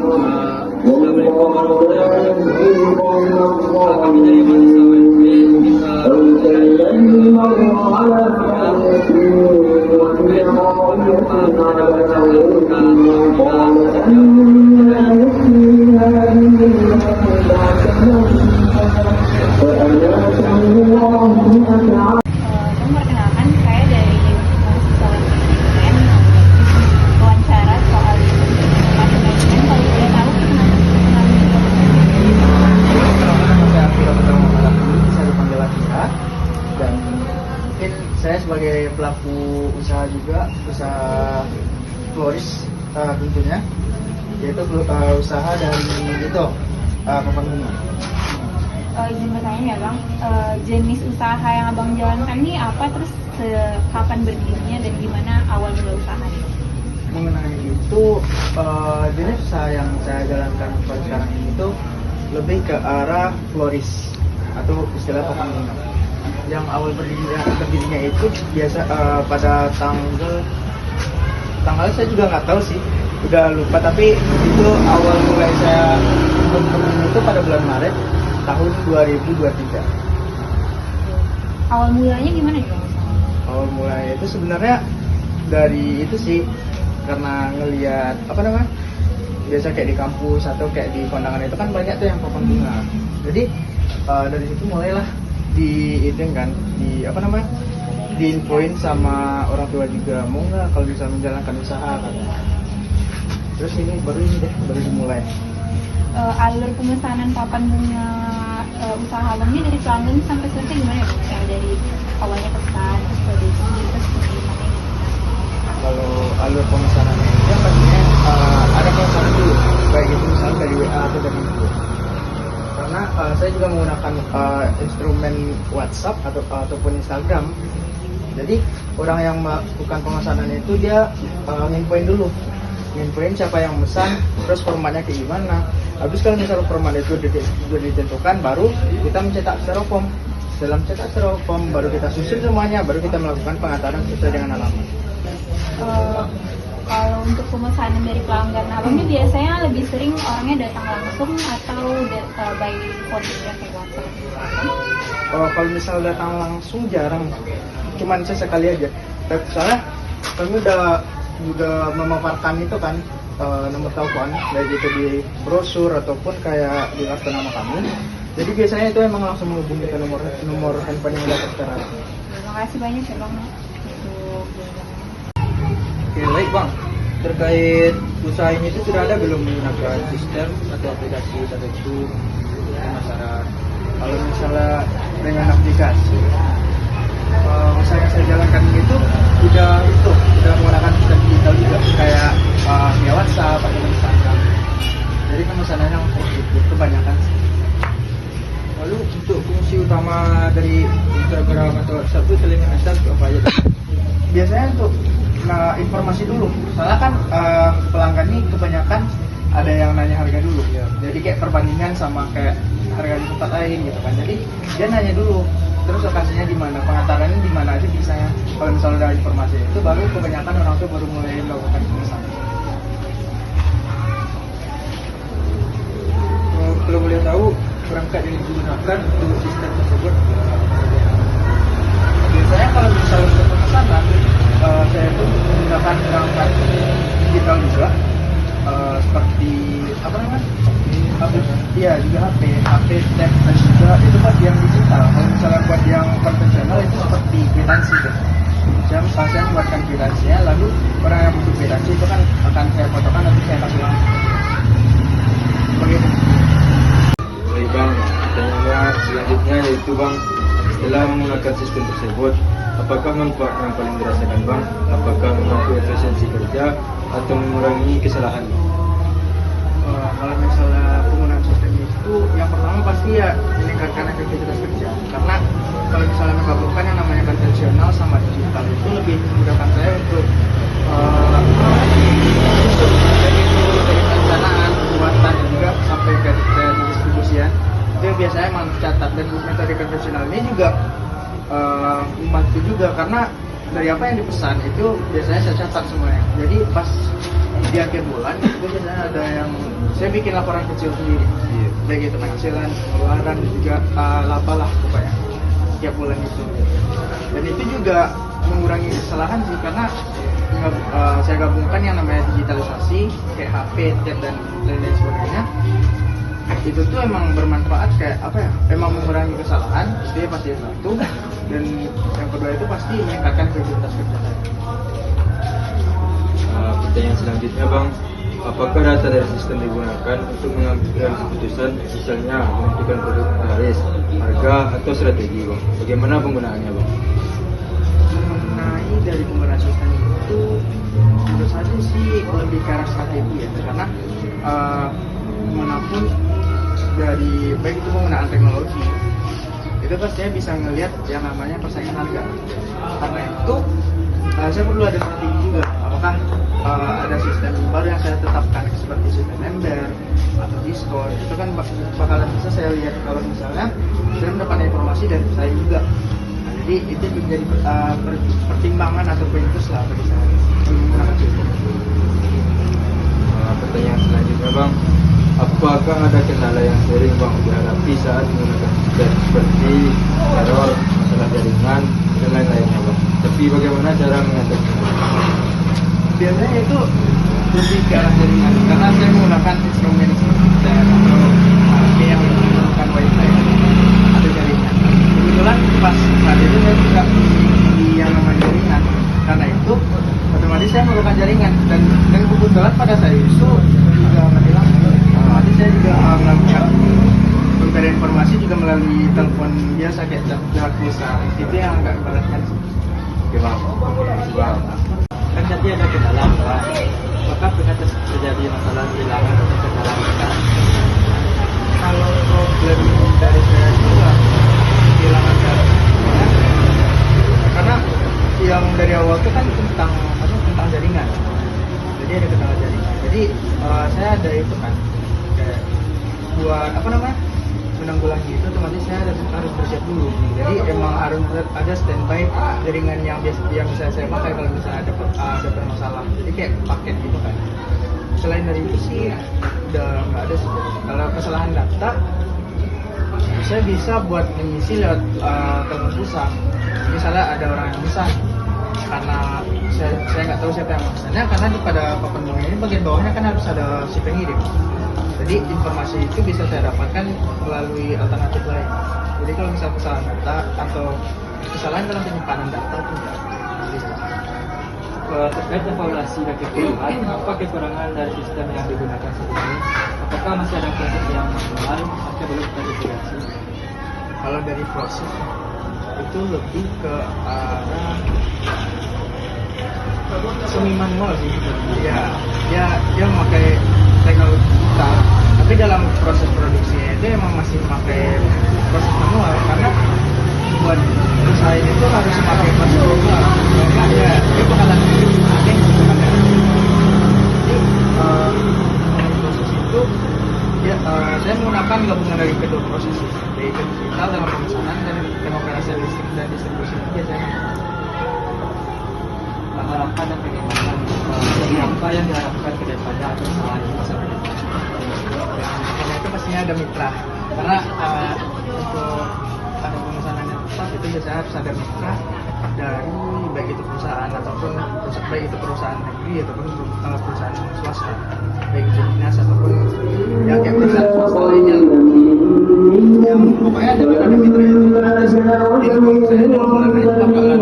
Assalamualaikum warahmatullahi wabarakatuh. Kami dari mahasiswa UNB bisa Memperkenalkan, saya dari mahasiswa manajemen wawancara soal manajemen. Kalau boleh tahu Saya dipanggil Atira, dan mungkin saya sebagai pelaku usaha juga, usaha florist tentunya, yaitu usaha dari itu papan bunga. izin bertanya ya Bang, jenis usaha yang Abang jalankan ini apa, terus kapan berdirinya dan gimana awal mula usahanya? Mengenai itu, jenis usaha yang saya jalankan sekarang ini itu lebih ke arah florist atau istilah papan bunga. Yang awal berdirinya itu biasa pada tanggal saya juga nggak tahu sih, udah lupa, tapi itu awal mulai saya berkebun itu pada bulan Maret tahun 2023. Awal mulanya gimana nih Bang? Awal mulai itu sebenarnya dari itu sih, karena ngelihat biasa kayak di kampus atau kayak di kondangan itu kan banyak tuh yang papan bunga. Jadi dari situ mulailah diinfoin sama orang tua juga, mau nggak kalau bisa menjalankan usaha katanya. Terus baru dimulai. Alur pemesanan papan bunga usaha Abang ini dari pelanggan sampai selesai gimana ya Bang? Yang dari awalnya pesan, terus produksi, terus gimana? Kalau alur pemesanannya itu pastinya ada pemesanan dulu, baik itu misalnya dari WA atau dari info. Karena saya juga menggunakan instrumen WhatsApp ataupun Instagram. Jadi orang yang melakukan pemesanan itu dia nginfoin siapa yang memesan, terus formatnya kayak gimana. Habis kalau misalnya format itu sudah ditentukan, baru kita mencetak styrofoam. Dalam cetak styrofoam baru kita susun semuanya, baru kita melakukan pengantaran sesuai dengan alamat. Kalau untuk pemesanan dari pelanggan Abang ini biasanya lebih sering orangnya datang langsung atau by phone ya, kayak WhatsApp? Kalau misalnya datang langsung jarang, cuman sesekali aja. Soalnya kami udah memaparkan itu kan, nomor telepon, baik itu di brosur ataupun kayak di kartu nama kami. Jadi biasanya itu emang langsung menghubungi ke nomor handphone yang udah tertera. Terima kasih banyak ya Bang untuk Oke, baik Bang. Terkait usaha ini itu sudah ada belum menggunakan sistem atau aplikasi tertentu untuk masyarakat? Kalau misalnya dengan aplikasi, usaha yang saya jalankan itu udah menggunakan sistem digital juga, kayak via WhatsApp atau Instagram. Jadi pemesanannya langsung itu kebanyakan sih. Lalu untuk fungsi utama dari Instagram atau WhatsApp itu selain mesej apa aja? Biasanya untuk informasi dulu, soalnya kan pelanggan ini kebanyakan ada yang nanya harga dulu ya. Jadi kayak perbandingan sama kayak harga di tempat lain gitu kan. Jadi dia nanya dulu, terus lokasinya di mana, pengantarannya di mana aja bisa ya. Kalau misalnya ada informasi itu, baru kebanyakan orang tuh baru mulai melakukan pemesanan. Kalau boleh tahu perangkat yang digunakan untuk sistem tersebut? Biasanya kalau misalnya untuk pemesanan, saya tuh menggunakan perangkat digital juga, seperti Iya, juga HP, tab, dan juga itu buat yang digital. Kalau misalnya buat yang konvensional itu seperti kwitansi gitu. Saya membuatkan kwitansinya, lalu orang yang butuh kwitansi itu kan akan saya fotokan nanti saya kasih langsung. Begitu. Baik Bang, pertanyaan selanjutnya yaitu Bang, setelah menggunakan sistem tersebut, apakah manfaat yang paling dirasakan Bang? Apakah menambah efisiensi kerja atau mengurangi kesalahan? Kalau misalnya penggunaan sistem itu, yang pertama pasti ya meningkatkan efektivitas kerja. Karena kalau misalnya menggabungkan yang namanya konvensional sama digital itu lebih memudahkan saya untuk dari perencanaan, pembuatan, dan juga sampai ke distribusian. Itu yang biasanya emang catat, dan metode konvensional ini juga membantu juga, karena dari apa yang dipesan itu biasanya saya catat semuanya. Jadi pas di akhir bulan itu biasanya ada yang saya bikin laporan kecil sendiri. Iya. Baik itu penghasilan, pengeluaran, dan juga laba lah pokoknya tiap bulan itu. Dan itu juga mengurangi kesalahan sih, karena saya gabungkan yang namanya digitalisasi kayak HP, chat dan lain-lain sebagainya. Itu tuh emang bermanfaat, kayak apa ya, emang mengurangi kesalahan itu ya pasti satu, dan yang kedua itu pasti meningkatkan produktivitas kerja saya. Pertanyaan selanjutnya Bang, apakah data dari sistem digunakan untuk mengambil keputusan, misalnya menentukan produk laris, harga atau strategi Bang? Bagaimana penggunaannya Bang? Mengenai dari penggunaan sistem itu menurut saya sih lebih ke arah strategi ya, karena manapun dari baik itu penggunaan teknologi itu pastinya bisa ngelihat yang namanya persaingan harga. Karena itu saya perlu ada strategi juga, apakah ada sistem baru yang saya tetapkan seperti sistem ember atau diskon, itu kan bakalan bisa saya lihat kalau misalnya saya mendapat informasi dari saya juga. Nah, jadi itu menjadi pertimbangan atau prioritas lah bagi saya menggunakan sistem. Pertanyaan selanjutnya Bang, apakah ada kendala yang sering Bang dihadapi saat menggunakan sistem seperti error, masalah jaringan, dan lain-lainnya Bang? Tapi bagaimana cara mengatasinya? Biasanya itu lebih ke arah jaringan, karena saya menggunakan instrumen sistem atau yang menggunakan wifi atau jaringan. Kebetulan pas saat itu saya juga di yang namanya jaringan, karena itu otomatis saya menggunakan jaringan, dan kebetulan pada saat itu juga bilang otomatis saya juga melakukan pemberian informasi juga melalui telepon biasa kayak pihak pulsa. Itu yang agak beratkan sih. Oke Bang, Bang. Kan tadi ada kendala Pak, apakah pernah terjadi masalah kehilangan atau kendala kita? Kalau problem dari saya juga kehilangan data, karena yang dari awal itu kan tentang jaringan, jadi ada kendala jaringan. Jadi saya ada itu kan kayak buat menanggulangi itu, otomatis saya harus bersiap dulu. Jadi emang harus ada standby jaringan yang bisa saya pakai kalau misalnya ada permasalahan. Jadi kayak paket gitu kan. Selain dari itu sih udah nggak ada sih. Kalau kesalahan data saya bisa buat mengisi lewat telepon pulsa. Misalnya ada orang yang pesan, karena saya nggak tahu siapa yang pesannya, karena pada papan bunga ini bagian bawahnya kan harus ada si pengirim. Jadi informasi itu bisa saya dapatkan melalui alternatif lain. Jadi kalau misalnya kesalahan data atau kesalahan dalam penyimpanan data itu tidak bisa. Terkait evaluasi dan keperluan, apa kekurangan dari sistem yang digunakan saat ini? Apakah masih ada proses yang manual atau belum terintegrasi? Kalau dari proses itu lebih ke arah semi manual sih. Ya dia memakai teknologi kita, tapi dalam proses produksinya itu emang masih memakai proses manual, karena buat perusahaan itu harus memakai proses manual. Karena dia bakalan pakai jadi proses itu saya menggunakan gabungan dari kedua proses, yaitu digital dalam pemesanan dan pengoperasian listrik dan distribusi itu biasanya. Harapan dan bagaimana apa yang diharapkan ke depannya atau selain masa depan? Karena itu pastinya ada mitra, karena untuk ada pemesanan yang tepat itu biasanya harus ada mitra dari baik itu perusahaan ataupun baik itu perusahaan negeri ataupun perusahaan swasta, baik itu dinas ataupun yang kayak perusahaan swasta lainnya. Yang pokoknya ada mitra itu. Jadi saya dalam bulan ini bakalan